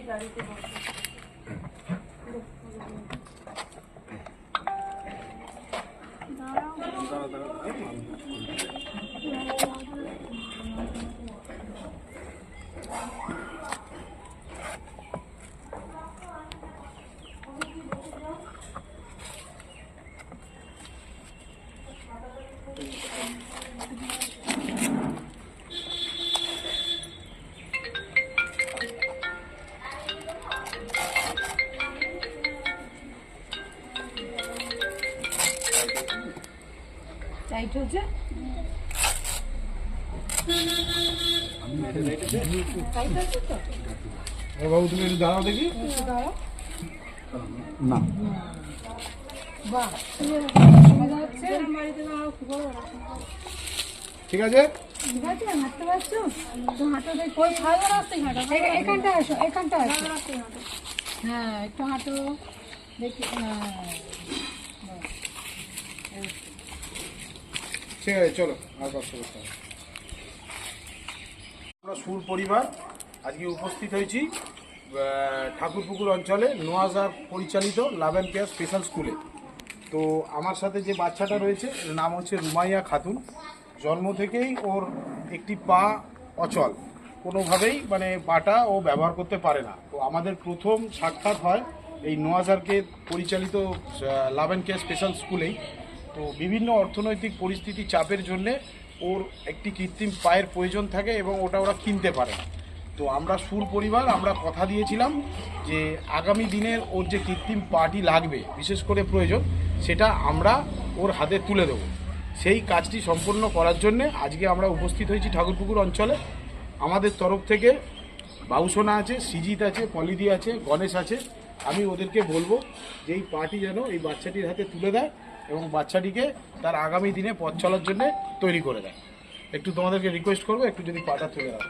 গাড়িতে বসে টাইট হচ্ছে। বাবু তুমি একটু দাঁড়াও দেখি। না ঠিক আছে, ঠিক আছে, হাঁটতে পারছো তো? হাঁটো দেখো, ওই ভালো রাস্তায় হাঁটো, এখানটা আসো, এখানটা আসো, হ্যাঁ একটু হাঁটো দেখি। ঠিক আছে, চলো আর কষ্ট করতে হবে। আমরা সুর পরিবার আজকে উপস্থিত হয়েছি ঠাকুরপুকুর অঞ্চলে নোয়াজার পরিচালিত লাভ অ্যান্ড কেয়ার স্পেশাল স্কুলে। তো আমার সাথে যে বাচ্চাটা রয়েছে এর নাম হচ্ছে রুমাইয়া খাতুন। জন্ম থেকেই ওর একটি পা অচল, কোনোভাবেই মানে পাটা ও ব্যবহার করতে পারে না। তো আমাদের প্রথম সাক্ষাৎ হয় এই নোয়াজারকে পরিচালিত লাভ অ্যান্ড কেয়ার স্পেশাল স্কুলেই। তো বিভিন্ন অর্থনৈতিক পরিস্থিতি চাপের জন্যে ওর একটি কৃত্রিম পায়ের প্রয়োজন থাকে এবং ওরা কিনতে পারে না। তো আমরা সুর পরিবার আমরা কথা দিয়েছিলাম যে আগামী দিনের ওর যে কৃত্রিম পাটি লাগবে, বিশেষ করে প্রয়োজন, সেটা আমরা ওর হাতে তুলে দেবো। সেই কাজটি সম্পূর্ণ করার জন্যে আজকে আমরা উপস্থিত হয়েছি ঠাকুরপুকুর অঞ্চলে। আমাদের তরফ থেকে বাউসোনা আছে, সিজিত আছে, পলিদি আছে, গণেশ আছে। আমি ওদেরকে বলবো যে এই পাটি যেন এই বাচ্চাটির হাতে তুলে দেয় এবং বাচ্চাটিকে তার আগামী দিনে পথ চলার জন্য তৈরি করে দেয়। একটু তোমাদেরকে রিকোয়েস্ট করবো একটু যদি পাটা তুলে দাও।